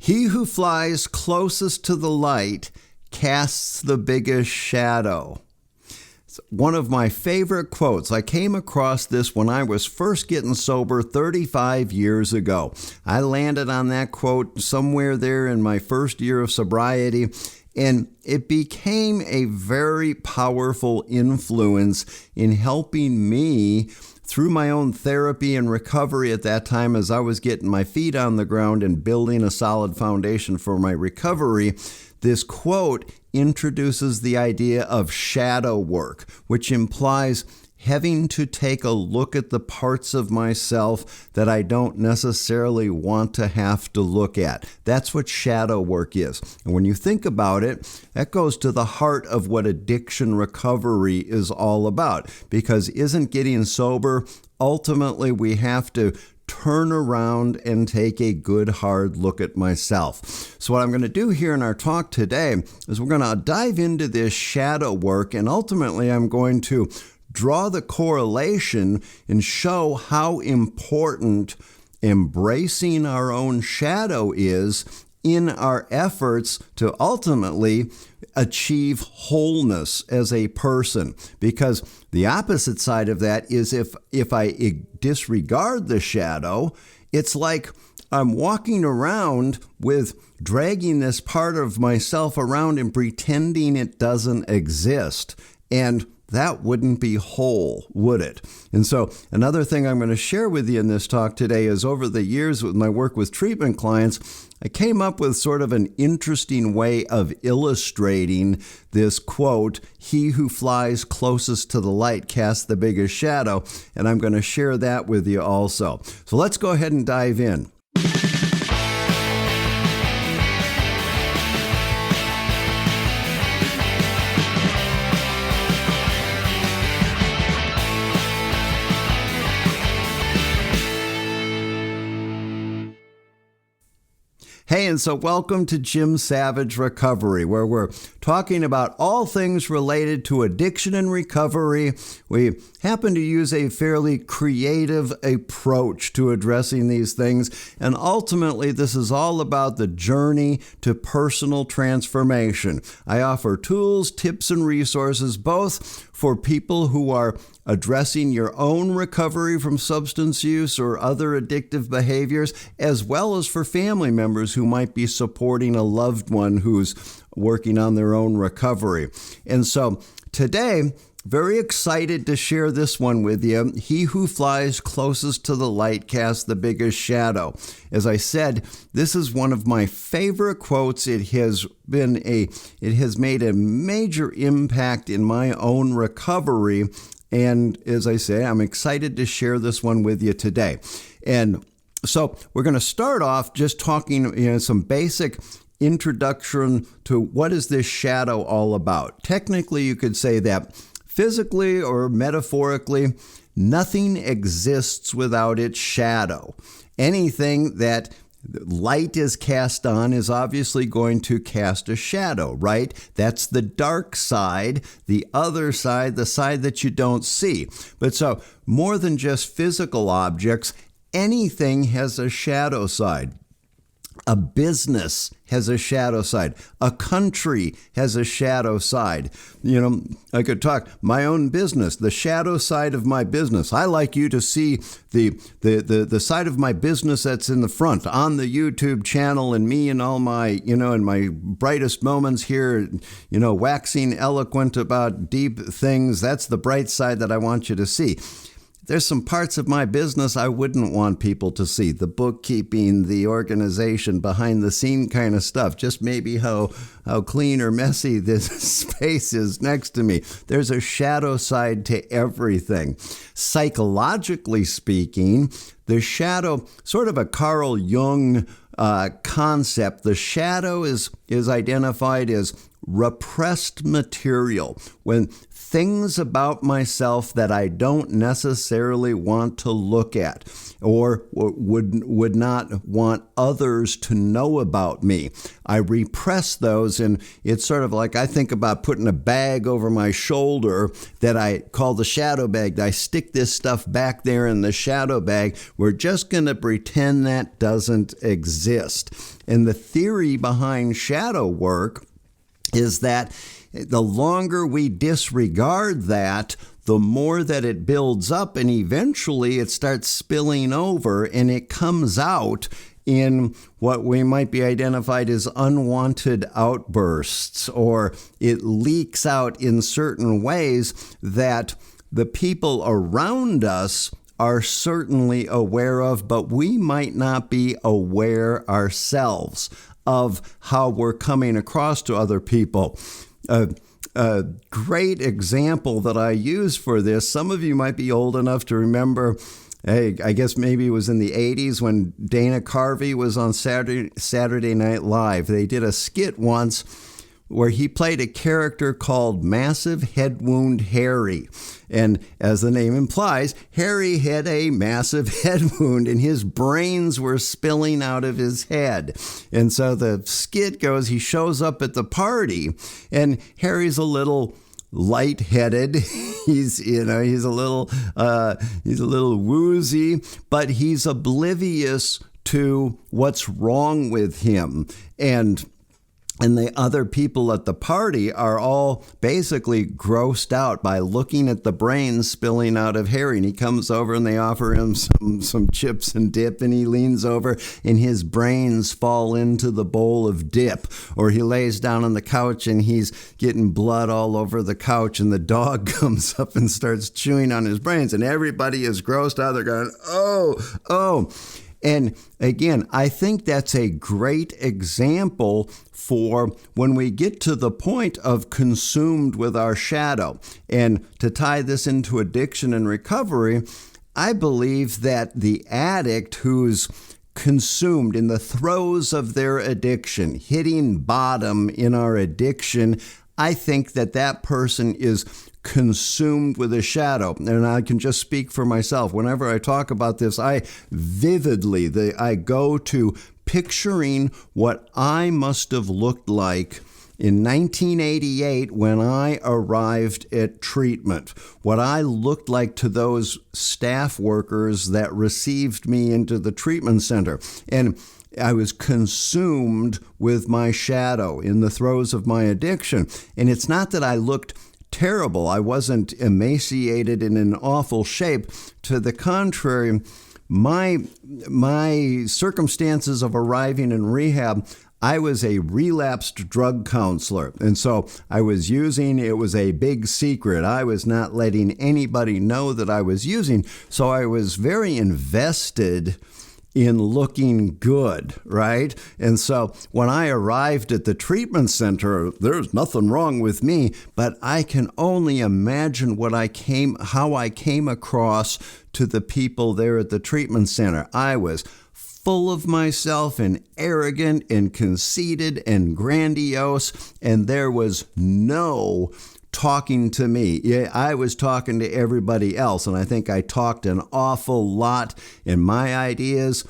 He who flies closest to the light casts the biggest shadow. It's one of my favorite quotes. I came across this when I was first getting sober 35 years ago. I landed on that quote somewhere there in my first year of sobriety, and it became a very powerful influence in helping me through my own therapy and recovery at that time as I was getting my feet on the ground and building a solid foundation for my recovery. This quote introduces the idea of shadow work, which implies having to take a look at the parts of myself that I don't necessarily want to have to look at. That's what shadow work is. And when you think about it, that goes to the heart of what addiction recovery is all about. Because isn't getting sober, ultimately we have to turn around and take a good hard look at myself. So what I'm going to do here in our talk today is we're going to dive into this shadow work, and ultimately I'm going to draw the correlation and show how important embracing our own shadow is in our efforts to ultimately achieve wholeness as a person. Because the opposite side of that is if I disregard the shadow, it's like I'm walking around with dragging this part of myself around and pretending it doesn't exist. And that wouldn't be whole, would it? And so another thing I'm going to share with you in this talk today is over the years with my work with treatment clients, I came up with sort of an interesting way of illustrating this quote, "He who flies closest to the light casts the biggest shadow," and I'm going to share that with you also. So let's go ahead and dive in. Hey, and so welcome to Jim Savage Recovery, where we're talking about all things related to addiction and recovery. We happen to use a fairly creative approach to addressing these things, and ultimately this is all about the journey to personal transformation. I offer tools, tips, and resources both for people who are addressing your own recovery from substance use or other addictive behaviors, as well as for family members who might be supporting a loved one who's working on their own recovery. And so today, very excited to share this one with you. He who flies closest to the light casts the biggest shadow. As I said, this is one of my favorite quotes. It has made a major impact in my own recovery. And as I say, I'm excited to share this one with you today. And so we're going to start off just talking, some basic introduction to what is this shadow all about. Technically, you could say that physically or metaphorically, nothing exists without its shadow. Anything that light is cast on is obviously going to cast a shadow, right? That's the dark side, the other side, the side that you don't see. But so more than just physical objects, anything has a shadow side. A business has a shadow side. A country has a shadow side. I could talk my own business, the shadow side of my business. I like you to see the side of my business that's in the front on the YouTube channel, and me and all my, in my brightest moments here, waxing eloquent about deep things. That's the bright side that I want you to see. There's some parts of my business I wouldn't want people to see. The bookkeeping, the organization, behind the scene kind of stuff. Just maybe how clean or messy this space is next to me. There's a shadow side to everything. Psychologically speaking, the shadow, sort of a Carl Jung concept, the shadow is identified as repressed material, when things about myself that I don't necessarily want to look at or would not want others to know about me. I repress those, and it's sort of like I think about putting a bag over my shoulder that I call the shadow bag. I stick this stuff back there in the shadow bag. We're just going to pretend that doesn't exist. And the theory behind shadow work is that the longer we disregard that, the more that it builds up, and eventually it starts spilling over and it comes out in what we might be identified as unwanted outbursts, or it leaks out in certain ways that the people around us are certainly aware of, but we might not be aware ourselves of how we're coming across to other people. A great example that I use for this, some of you might be old enough to remember, I guess maybe it was in the 80s when Dana Carvey was on Saturday Night Live. They did a skit once where he played a character called Massive Head Wound Harry. And as the name implies, Harry had a massive head wound and his brains were spilling out of his head. And so the skit goes, he shows up at the party and Harry's a little lightheaded. He's a little woozy, but he's oblivious to what's wrong with him. And the other people at the party are all basically grossed out by looking at the brains spilling out of Harry. And he comes over and they offer him some chips and dip, and he leans over and his brains fall into the bowl of dip. Or he lays down on the couch and he's getting blood all over the couch, and the dog comes up and starts chewing on his brains, and everybody is grossed out. They're going, oh. And again, I think that's a great example for when we get to the point of consumed with our shadow. And to tie this into addiction and recovery, I believe that the addict who's consumed in the throes of their addiction, hitting bottom in our addiction, I think that person is consumed with a shadow. And I can just speak for myself. Whenever I talk about this, I go to picturing what I must have looked like in 1988 when I arrived at treatment, what I looked like to those staff workers that received me into the treatment center. And I was consumed with my shadow in the throes of my addiction. And it's not that I looked terrible. I wasn't emaciated and in awful shape. To the contrary, my circumstances of arriving in rehab, I was a relapsed drug counselor. And so I was using, it was a big secret. I was not letting anybody know that I was using. So I was very invested in looking good, right? And so when I arrived at the treatment center, there's nothing wrong with me, but I can only imagine how I came across to the people there at the treatment center. I was full of myself and arrogant and conceited and grandiose, and there was no talking to me. Yeah, I was talking to everybody else, and I think I talked an awful lot, and my ideas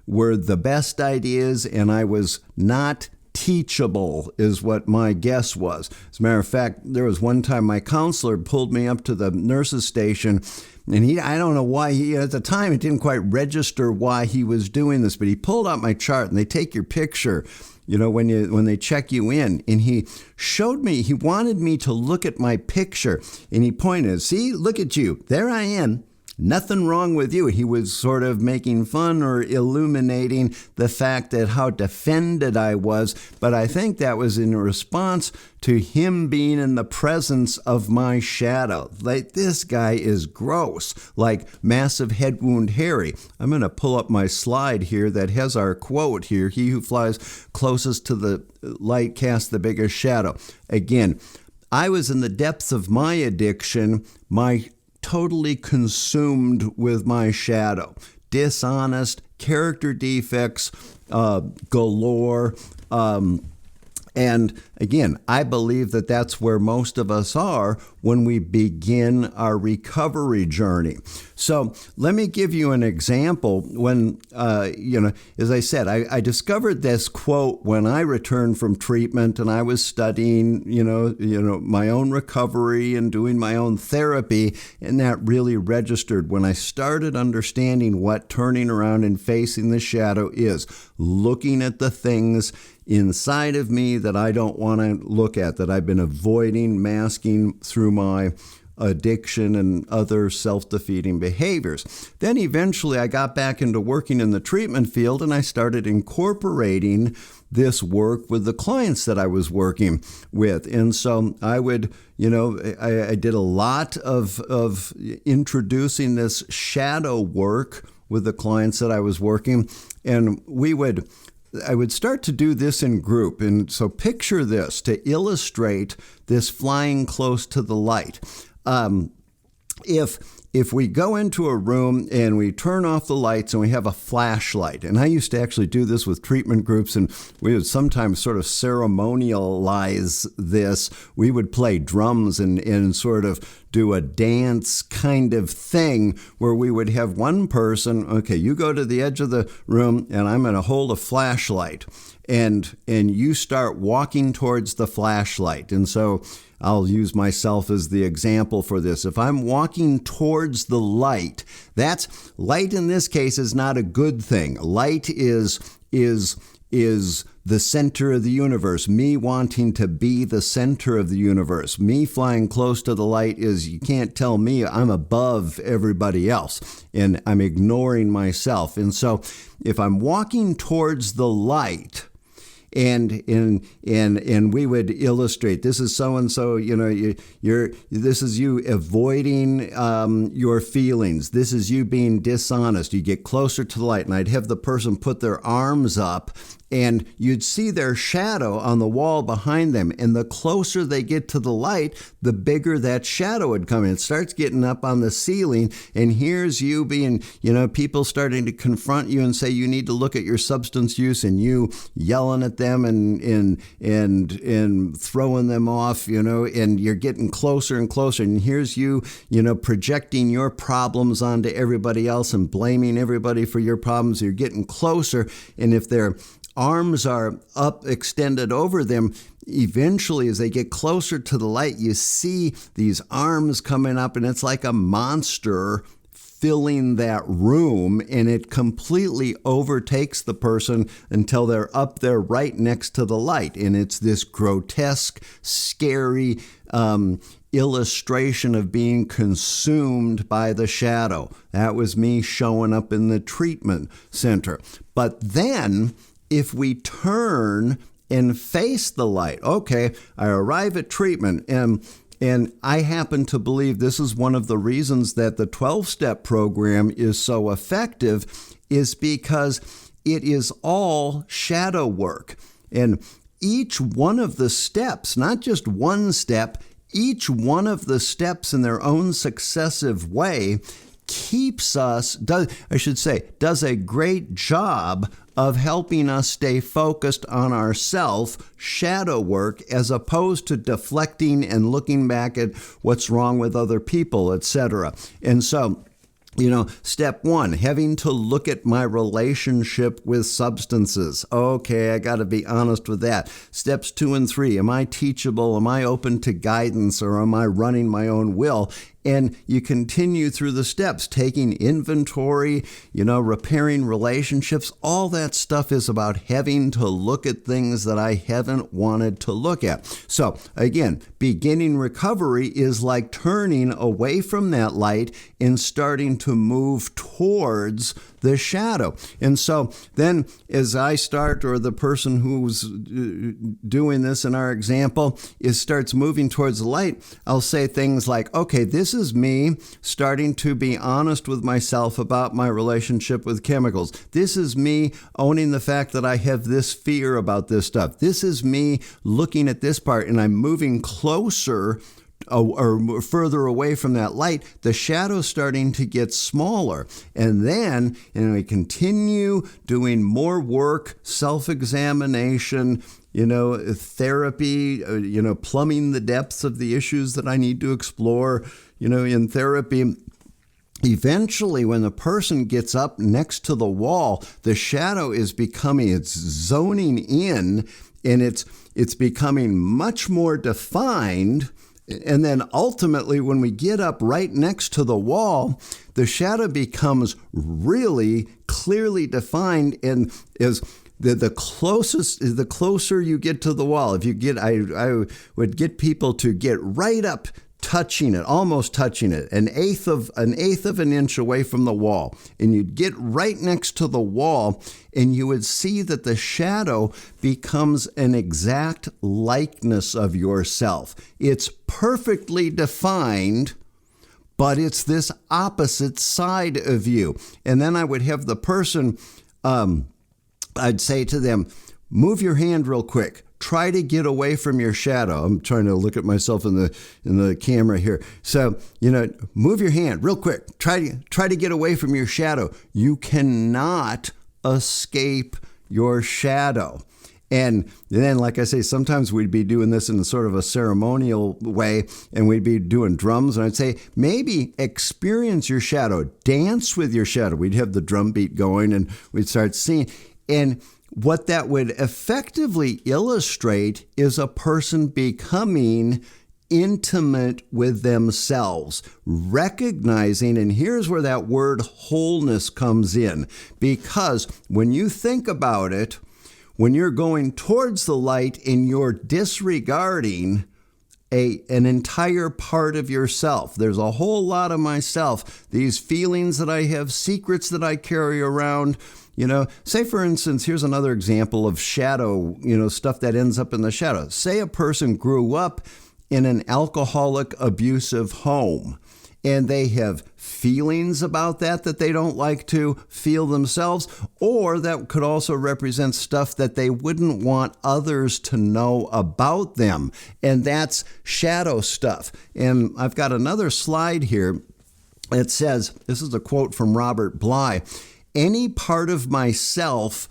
were the best ideas, and I was not teachable is what my guess was. As a matter of fact, there was one time my counselor pulled me up to the nurse's station, and I don't know why at the time it didn't quite register why he was doing this, but he pulled out my chart, and they take your picture, when they check you in, and he showed me, he wanted me to look at my picture, and he pointed, see, look at you, there I am. Nothing wrong with you. He was sort of making fun or illuminating the fact that how defended I was, but I think that was in response to him being in the presence of my shadow. Like, this guy is gross, like Massive Head Wound Harry. I'm going to pull up my slide here that has our quote here, "He who flies closest to the light casts the biggest shadow." Again, I was in the depths of my addiction, totally consumed with my shadow, dishonest, character defects galore, And again, I believe that that's where most of us are when we begin our recovery journey. So let me give you an example. When, as I said, I discovered this quote when I returned from treatment and I was studying, my own recovery and doing my own therapy. And that really registered when I started understanding what turning around and facing the shadow is, looking at the things inside of me that I don't want to look at, that I've been avoiding, masking through my addiction and other self-defeating behaviors. Then eventually I got back into working in the treatment field and I started incorporating this work with the clients that I was working with. And so I would, I did a lot of introducing this shadow work with the clients that I was working, and I would start to do this in group. And so picture this to illustrate this flying close to the light. If we go into a room and we turn off the lights and we have a flashlight, and I used to actually do this with treatment groups, and we would sometimes sort of ceremonialize this. We would play drums and sort of do a dance kind of thing where we would have one person, okay, you go to the edge of the room and I'm going to hold a flashlight, and you start walking towards the flashlight. And so I'll use myself as the example for this. If I'm walking towards the light, light in this case is not a good thing. Light is the center of the universe, me wanting to be the center of the universe. Me flying close to the light is, you can't tell me I'm above everybody else, and I'm ignoring myself. And so if I'm walking towards the light, and we would illustrate, this is so and so, this is you avoiding your feelings. This is you being dishonest. You get closer to the light, and I'd have the person put their arms up, and you'd see their shadow on the wall behind them. And the closer they get to the light, the bigger that shadow would come in. It starts getting up on the ceiling, and here's you being, people starting to confront you and say you need to look at your substance use, and you yelling at them and throwing them off, and you're getting closer and closer. And here's you, projecting your problems onto everybody else and blaming everybody for your problems. You're getting closer, and if they're arms are up, extended over them, eventually as they get closer to the light, you see these arms coming up, and it's like a monster filling that room, and it completely overtakes the person until they're up there right next to the light. And it's this grotesque, scary illustration of being consumed by the shadow. That was me showing up in the treatment center. But then if we turn and face the light, okay, I arrive at treatment, and I happen to believe this is one of the reasons that the 12-step program is so effective, is because it is all shadow work. And each one of the steps, not just one step, each one of the steps in their own successive way does a great job of helping us stay focused on ourself, shadow work, as opposed to deflecting and looking back at what's wrong with other people, etc. And so, step one, having to look at my relationship with substances. Okay, I got to be honest with that. Steps 2 and 3, am I teachable? Am I open to guidance, or am I running my own will? And you continue through the steps, taking inventory, repairing relationships. All that stuff is about having to look at things that I haven't wanted to look at. So again, beginning recovery is like turning away from that light and starting to move towards the shadow. And so then as I start, or the person who's doing this in our example starts moving towards the light, I'll say things like, okay, this is me starting to be honest with myself about my relationship with chemicals. This is me owning the fact that I have this fear about this stuff. This is me looking at this part, and I'm moving closer or further away from that light, the shadow's starting to get smaller. And then we continue doing more work, self-examination, therapy, plumbing the depths of the issues that I need to explore, in therapy. Eventually, when the person gets up next to the wall, the shadow is it's zoning in, and it's becoming much more defined. And then ultimately, when we get up right next to the wall, the shadow becomes really clearly defined, and is the closer you get to the wall. If you get, I would get people to get right up, touching it, almost touching it, an eighth of an inch away from the wall. And you'd get right next to the wall, and you would see that the shadow becomes an exact likeness of yourself. It's perfectly defined, but it's this opposite side of you. And then I would have the person, I'd say to them, move your hand real quick. Try to get away from your shadow. I'm trying to look at myself in the camera here. So, move your hand real quick. Try to get away from your shadow. You cannot escape your shadow. And then, like I say, sometimes we'd be doing this in sort of a ceremonial way, and we'd be doing drums, and I'd say, maybe experience your shadow, dance with your shadow. We'd have the drum beat going, and we'd start singing. And what that would effectively illustrate is a person becoming intimate with themselves, recognizing, and here's where that word wholeness comes in, because when you think about it, when you're going towards the light and you're disregarding an entire part of yourself. There's a whole lot of myself, these feelings that I have, secrets that I carry around. Say for instance, here's another example of shadow, stuff that ends up in the shadow. Say a person grew up in an alcoholic, abusive home, and they have feelings about that they don't like to feel themselves, or that could also represent stuff that they wouldn't want others to know about them. And that's shadow stuff. And I've got another slide here. It says, this is a quote from Robert Bly, "Any part of myself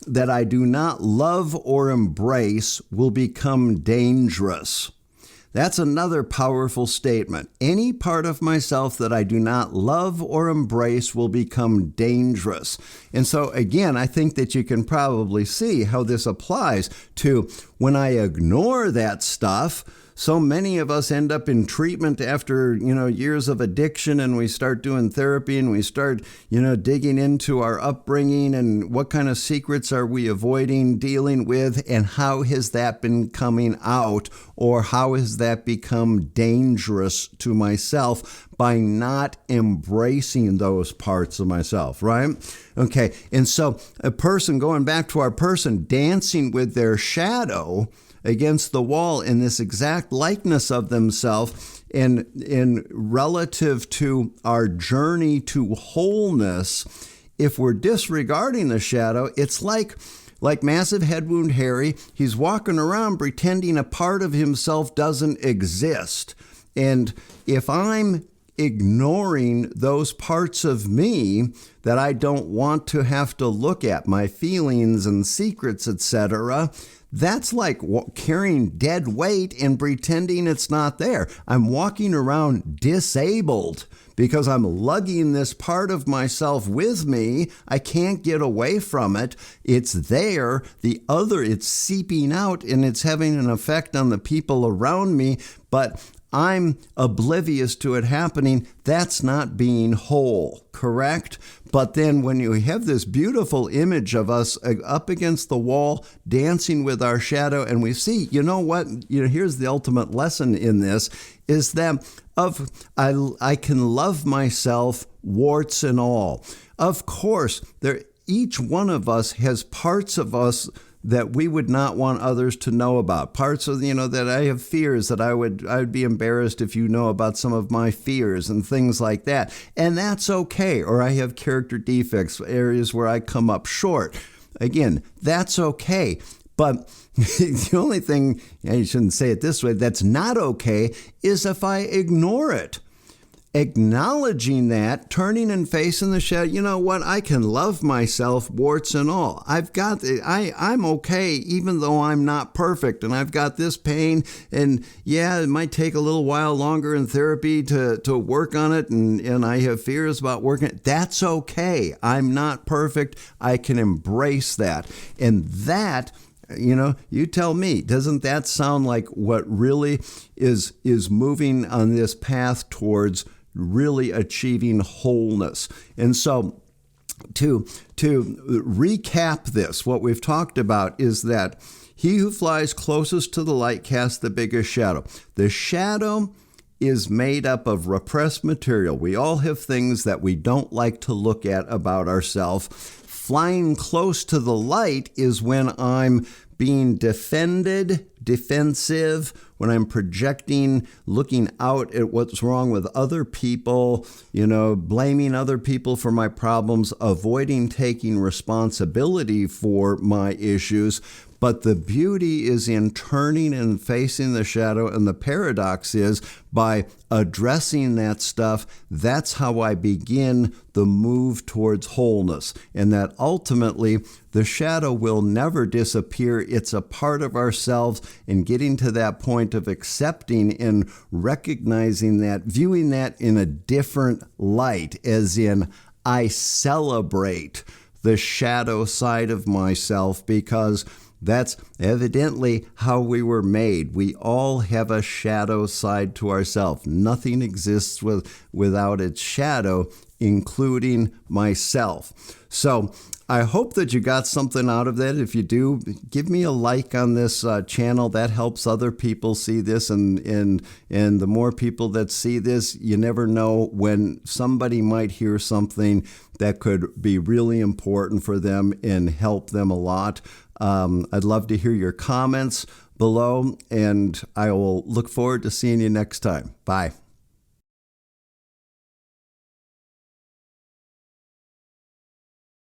that I do not love or embrace will become dangerous." That's another powerful statement. Any part of myself that I do not love or embrace will become dangerous. And so again, I think that you can probably see how this applies to when I ignore that stuff. So many of us end up in treatment after, years of addiction, and we start doing therapy, and we start, digging into our upbringing and what kind of secrets are we avoiding dealing with, and how has that been coming out, or how has that become dangerous to myself by not embracing those parts of myself, right? Okay, and so a person, going back to our person, dancing with their shadow against the wall in this exact likeness of themselves, and in relative to our journey to wholeness, if we're disregarding the shadow, it's like Massive Head Wound Harry. He's walking around pretending a part of himself doesn't exist. And if I'm ignoring those parts of me that I don't want to have to look at, my feelings and secrets, etc., that's like carrying dead weight and pretending it's not there. I'm walking around disabled because I'm lugging this part of myself with me. I can't get away from it. It's there. It's seeping out, and it's having an effect on the people around me, but I'm oblivious to it happening. That's not being whole, correct? But then when you have this beautiful image of us up against the wall, dancing with our shadow, and we see, here's the ultimate lesson in this, is that I can love myself, warts and all. Of course, each one of us has parts of us that we would not want others to know about. Parts of, that I have fears that I would be embarrassed if you know about some of my fears and things like that. And that's okay. Or I have character defects, areas where I come up short. Again, that's okay. But the only thing, you shouldn't say it this way, that's not okay is if I ignore it. Acknowledging that, turning and facing the shadow, you know what? I can love myself, warts and all. I'm okay, even though I'm not perfect, and I've got this pain, and yeah, it might take a little while longer in therapy to work on it, and I have fears about working it. That's okay. I'm not perfect. I can embrace that. And that, you tell me, doesn't that sound like what really is moving on this path towards really achieving wholeness? And so to recap this, what we've talked about is that he who flies closest to the light casts the biggest shadow. The shadow is made up of repressed material. We all have things that we don't like to look at about ourselves. Flying close to the light is when I'm being defensive, when I'm projecting, looking out at what's wrong with other people, blaming other people for my problems, avoiding taking responsibility for my issues. But the beauty is in turning and facing the shadow, and the paradox is by addressing that stuff, that's how I begin the move towards wholeness. And that ultimately, the shadow will never disappear. It's a part of ourselves, and getting to that point of accepting and recognizing that, viewing that in a different light, as in I celebrate the shadow side of myself, because that's evidently how we were made. We all have a shadow side to ourselves. Nothing exists without its shadow, including myself. So I hope that you got something out of that. If you do, give me a like on this channel. That helps other people see this. And the more people that see this, you never know when somebody might hear something that could be really important for them and help them a lot. I'd love to hear your comments below, and I will look forward to seeing you next time. Bye.